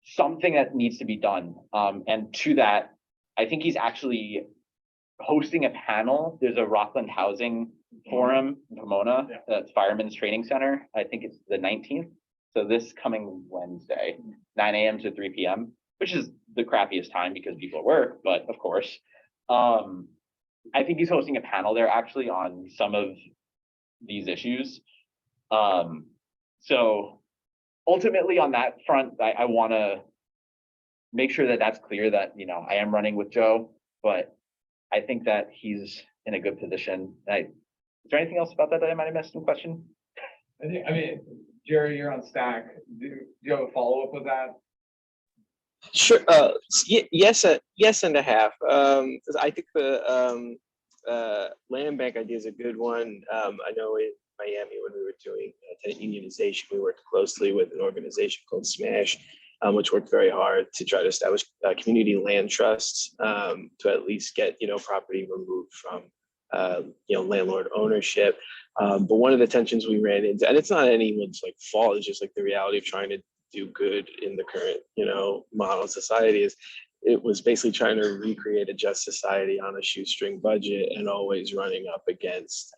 something that needs to be done. And to that, I think he's actually hosting a panel. There's a Rockland Housing Forum in Pomona, that's Fireman's Training Center. I think it's the 19th. So this coming Wednesday, 9 a.m. to 3 p.m., which is the crappiest time because people at work, but of course. I think he's hosting a panel there actually on some of these issues. So ultimately on that front, I want to make sure that that's clear that, you know, I am running with Joe, but I think that he's in a good position. Is there anything else about that I might have missed in question? I mean, Jerry, you're on stack. Do you have a follow-up with that? Sure. Yes, yes and a half. I think the land bank idea is a good one. I know in Miami when we were doing tenant unionization, we worked closely with an organization called Smash, which worked very hard to try to establish community land trusts to at least get property removed from landlord ownership. But one of the tensions we ran into, and it's not anyone's fault, it's just the reality of trying to do good in the current model of society, is it was basically trying to recreate a just society on a shoestring budget and always running up against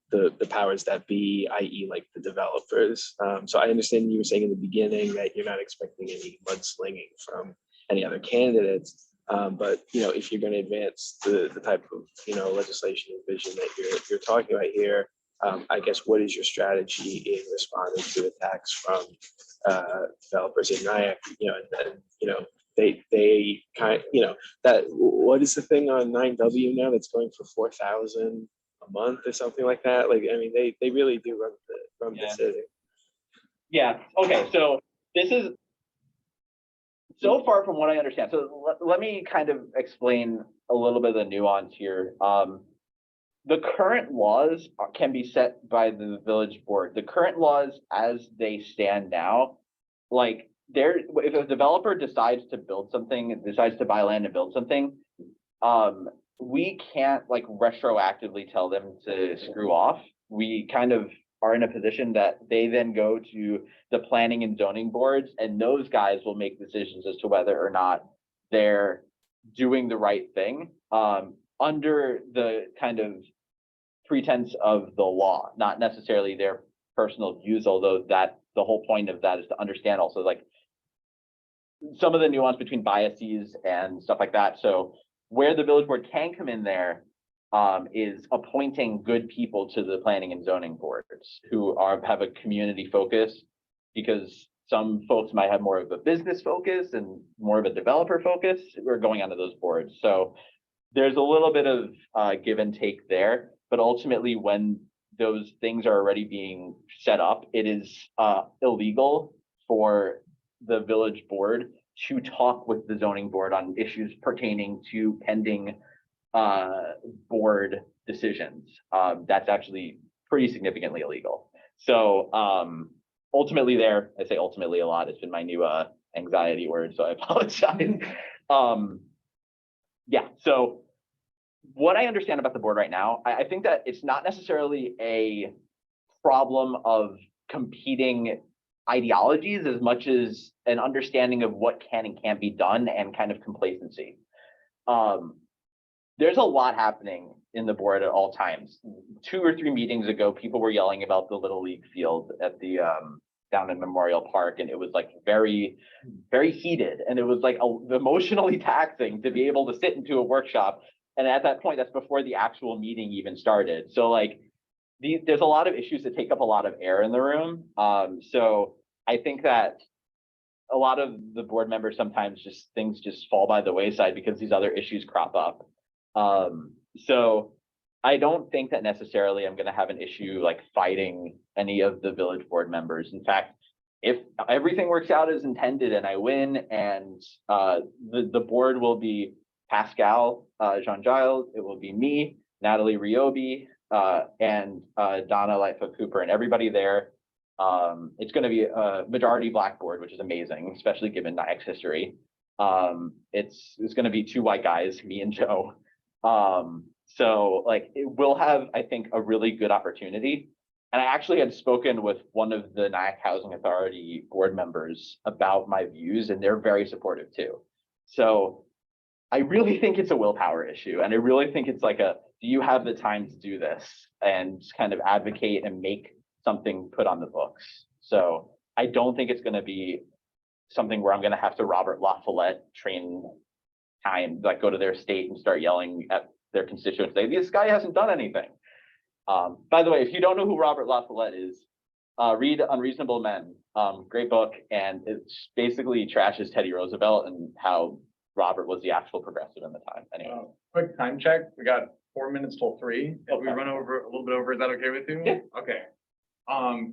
the powers that be, i.e. the developers. So I understand you were saying in the beginning that you're not expecting any mudslinging from any other candidates. But if you're going to advance the type of legislation and vision that you're talking about here, I guess what is your strategy in responding to attacks from developers in Nyack? They kind of, that what is the thing on 9W now that's going for 4,000 a month or something like that? I mean, they really do run the city. Yeah. Okay. So this is so far from what I understand. So let me kind of explain a little bit of the nuance here. The current laws can be set by the village board. The current laws as they stand now, if a developer decides to build something, decides to buy land and build something, we can't retroactively tell them to screw off. We kind of are in a position that they then go to the planning and zoning boards, and those guys will make decisions as to whether or not they're doing the right thing under the kind of pretense of the law, not necessarily their personal views, although that the whole point of that is to understand also some of the nuance between biases and stuff like that. So where the village board can come in there is appointing good people to the planning and zoning boards who have a community focus, because some folks might have more of a business focus and more of a developer focus. We're going onto those boards. So there's a little bit of give and take there, but ultimately when those things are already being set up, it is illegal for the village board to talk with the zoning board on issues pertaining to pending board decisions. That's actually pretty significantly illegal. So ultimately there, I say ultimately a lot, it's been my new anxiety word, so I apologize. Yeah, so what I understand about the board right now, I think that it's not necessarily a problem of competing ideologies as much as an understanding of what can and can't be done and kind of complacency. There's a lot happening in the board at all times. 2 or 3 meetings ago, people were yelling about the Little League field at the down in Memorial Park, and it was very, very heated, and it was emotionally taxing to be able to sit into a workshop And at that point, that's before the actual meeting even started. So like, there's a lot of issues that take up a lot of air in the room. So I think that a lot of the board members sometimes things just fall by the wayside because these other issues crop up. So I don't think that necessarily I'm going to have an issue like fighting any of the village board members. In fact, if everything works out as intended and I win, and the board will be Pascal Jean Giles, it will be me, Natalie Riobi, and Donna Lightfoot Cooper, and everybody there. It's going to be a majority Black board, which is amazing, especially given Nyack's history. It's going to be 2 white guys, me and Joe. So like it will have, I think, a really good opportunity. And I actually had spoken with one of the Nyack Housing Authority board members about my views, and they're very supportive too. So I really think it's a willpower issue. And I really think it's like do you have the time to do this and kind of advocate and make something put on the books? So I don't think it's going to be something where I'm going to have to Robert LaFollette train time, like go to their state and start yelling at their constituents, say, this guy hasn't done anything. By the way, if you don't know who Robert LaFollette is, read Unreasonable Men. Great book, and it basically trashes Teddy Roosevelt and how Robert was the actual progressive in the time. Anyway, Quick time check. We got 4 minutes till 3. If we Okay. run over a little bit over, is that okay with you? Yeah. Okay.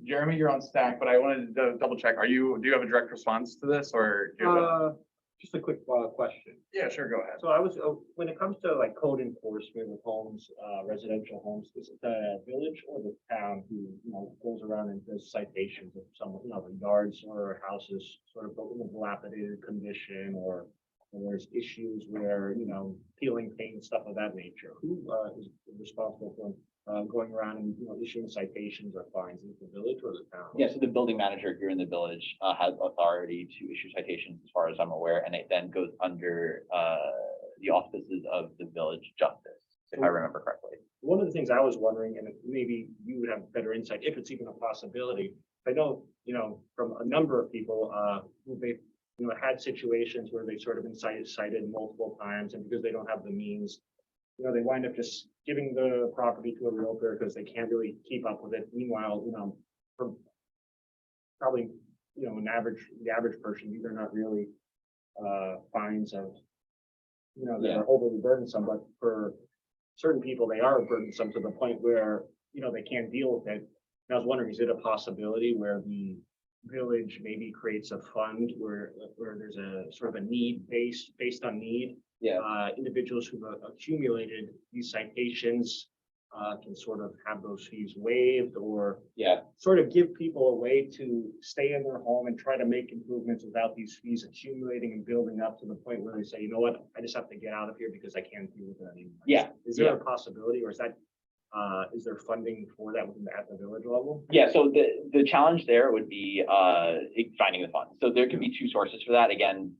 Jeremy, you're on stack, but I wanted to double check. Do you have a direct response to this, or do you have Just a quick question. yeah, sure, go ahead. So I was, when it comes to like code enforcement with homes, residential homes, is it the village or the town who, goes around and does citations of some, yards or houses sort of in a dilapidated condition, or there's issues where, peeling paint, stuff of that nature? Who is responsible for going around and, issuing citations or fines? Is it the village or the town? yeah, so the building manager here in the village has authority to issue citations, as far as I'm aware, and it then goes under the auspices of the village justice, if I remember correctly. One of the things I was wondering, and maybe you would have better insight, if it's even a possibility. I know, from a number of people who they've, had situations where they've sort of been cited multiple times, and because they don't have the means, they wind up just giving the property to a realtor because they can't really keep up with it. Meanwhile, for probably, the average person, these are not really fines of, that are overly burdensome, but for certain people, they are burdensome to the point where, they can't deal with it. And I was wondering, is it a possibility where the village maybe creates a fund where there's a sort of a need based on need? Yeah. Individuals who've accumulated these citations can sort of have those fees waived, or Yeah. sort of give people a way to stay in their home and try to make improvements without these fees accumulating and building up to the point where they say, you know what, I just have to get out of here because I can't deal with it anymore. Yeah. Is there a possibility, or is that is there funding for that at the village level? Yeah, so the challenge there would be finding the funds. So there could be 2 sources for that. Again,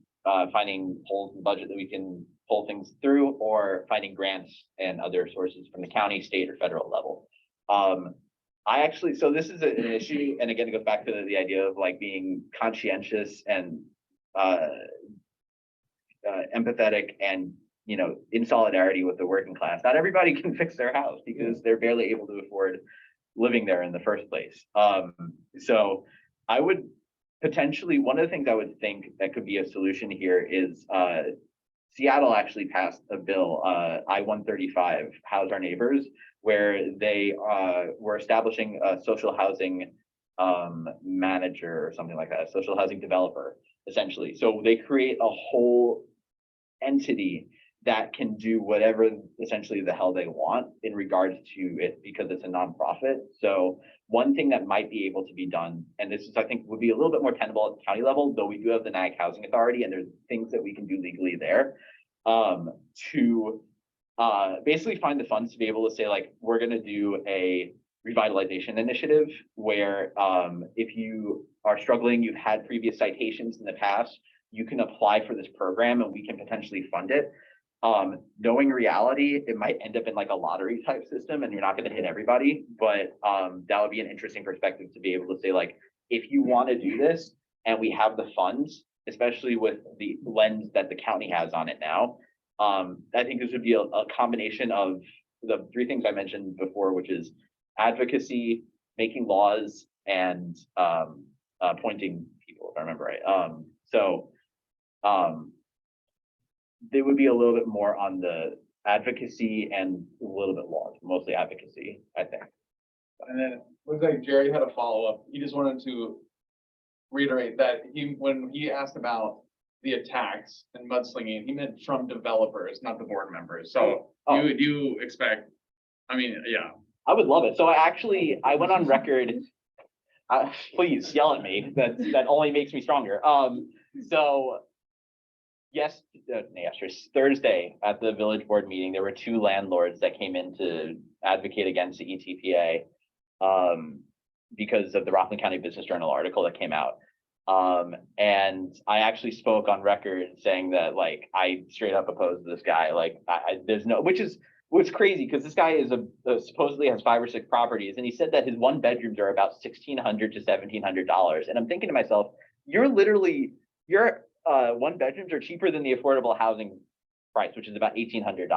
finding holes in the budget that we can pull things through, or finding grants and other sources from the county, state, or federal level. So this is an issue, and again, it goes back to the idea of like being conscientious and empathetic and in solidarity with the working class. Not everybody can fix their house because they're barely able to afford living there in the first place. So I would potentially, one of the things I would think that could be a solution here is Seattle actually passed a bill, I-135, House Our Neighbors, where they were establishing a social housing manager or something like that, a social housing developer, essentially. So they create a whole entity that can do whatever essentially the hell they want in regards to it, because it's a nonprofit. So one thing that might be able to be done, and this is, I think, would be a little bit more tenable at the county level, though we do have the Nyack Housing Authority, and there's things that we can do legally there, to basically find the funds to be able to say, like, we're going to do a revitalization initiative where if you are struggling, you've had previous citations in the past, you can apply for this program and we can potentially fund it. Knowing reality, it might end up in like a lottery type system and you're not going to hit everybody, but that would be an interesting perspective to be able to say, like, if you want to do this and we have the funds, especially with the lens that the county has on it now, I think this would be a combination of the three things I mentioned before, which is advocacy, making laws, and appointing people, if I remember right. They would be a little bit more on the advocacy and a little bit laws, mostly advocacy, I think. And then it looks like Jerry had a follow-up. He just wanted to reiterate that when he asked about the attacks and mudslinging, he meant from developers, not the board members. So Oh. do you expect, I mean, yeah. I would love it. So I went on record. Please yell at me. That only makes me stronger. So yes, Thursday at the village board meeting, there were two landlords that came in to advocate against the ETPA because of the Rockland County Business Journal article that came out. And I actually spoke on record saying that like I straight up opposed this guy. Like there's no, which crazy because this guy is supposedly has 5 or 6 properties, and he said that his 1 bedrooms are about $1,600 to $1,700. And I'm thinking to myself, your 1 bedrooms are cheaper than the affordable housing price, which is about $1,800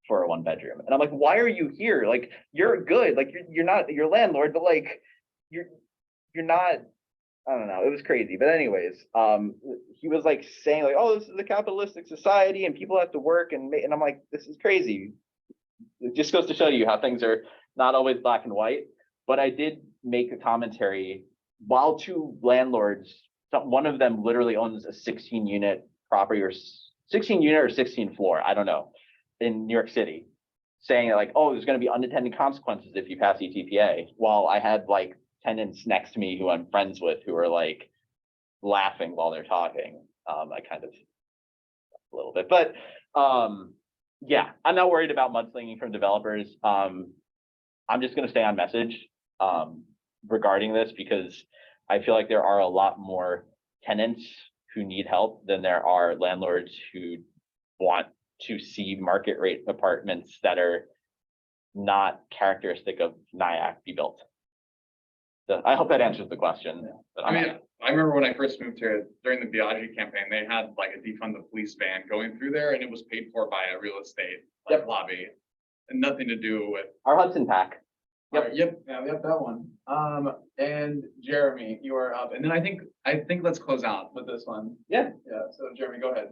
for a 1 bedroom. And I'm like, why are you here? Like, you're good. Like, you're not your landlord, but like, you're not. I don't know. It was crazy. But anyways, he was like saying like, oh, this is a capitalistic society and people have to work and I'm like, this is crazy. It just goes to show you how things are not always black and white. But I did make a commentary while 2 landlords, one of them literally owns a 16-unit property or 16 unit or 16 floor, I don't know, in New York City, saying like, oh, there's going to be unintended consequences if you pass ETPA. While I had like tenants next to me who I'm friends with who are like laughing while they're talking. I kind of a little bit, but yeah, I'm not worried about mudslinging from developers. I'm just going to stay on message regarding this because I feel like there are a lot more tenants who need help than there are landlords who want to see market rate apartments that are not characteristic of Nyack be built. So I hope that answers the question. I mean, I remember when I first moved here during the Biaggi campaign, they had like a defund the police van going through there and it was paid for by a real estate lobby and nothing to do with our Hudson pack. Yep, that one. And Jeremy, you are up. And then I think let's close out with this one. Yeah. So Jeremy, go ahead.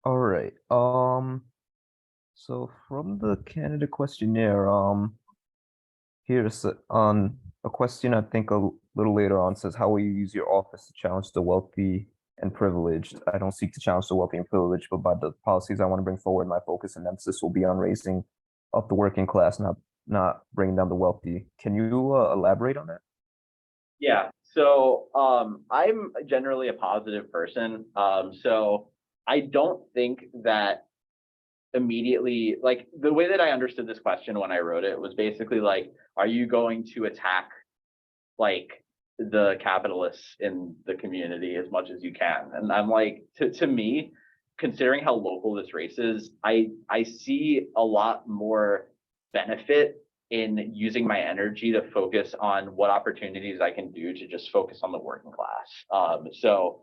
All right. So from the candidate questionnaire, here's on a question I think a little later on says, how will you use your office to challenge the wealthy and privileged? I don't seek to challenge the wealthy and privileged, but by the policies I want to bring forward, my focus and emphasis will be on raising up the working class, not bringing down the wealthy. Can you elaborate on that? Yeah, so I'm generally a positive person. So I don't think that immediately, like the way that I understood this question when I wrote it was basically like, are you going to attack like the capitalists in the community as much as you can? And I'm like, to me, considering how local this race is, I see a lot more benefit in using my energy to focus on what opportunities I can do to just focus on the working class. So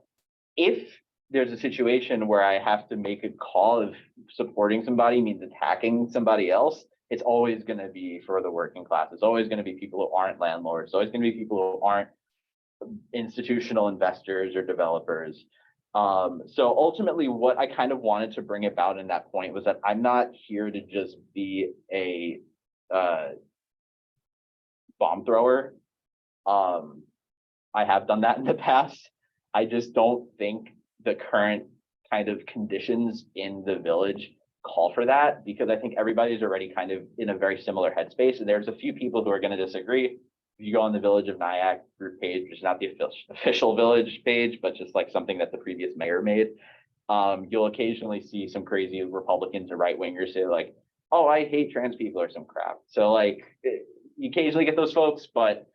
if there's a situation where I have to make a call of supporting somebody means attacking somebody else, it's always going to be for the working class. It's always going to be people who aren't landlords. It's always going to be people who aren't institutional investors or developers. So ultimately what I kind of wanted to bring about in that point was that I'm not here to just be a bomb thrower. I have done that in the past. I just don't think the current kind of conditions in the village call for that, because I think everybody's already kind of in a very similar headspace. And there's a few people who are going to disagree. If you go on the Village of Nyack group page, which is not the official village page, but just like something that the previous mayor made, you'll occasionally see some crazy Republicans or right wingers say like, oh, I hate trans people or some crap. So like you occasionally get those folks, but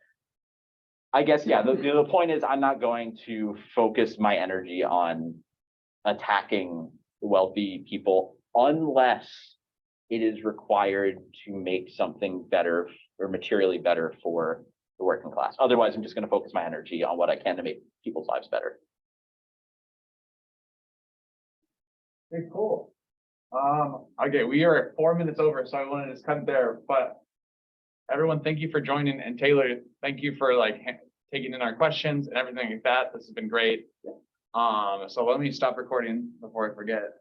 I guess, yeah, the point is I'm not going to focus my energy on attacking wealthy people unless it is required to make something better or materially better for the working class. Otherwise, I'm just going to focus my energy on what I can to make people's lives better. Okay, cool. Okay, we are at 4 minutes over, so I want to just cut there, but everyone, thank you for joining, and Taylor, thank you for like taking in our questions and everything like that. This has been great. So let me stop recording before I forget.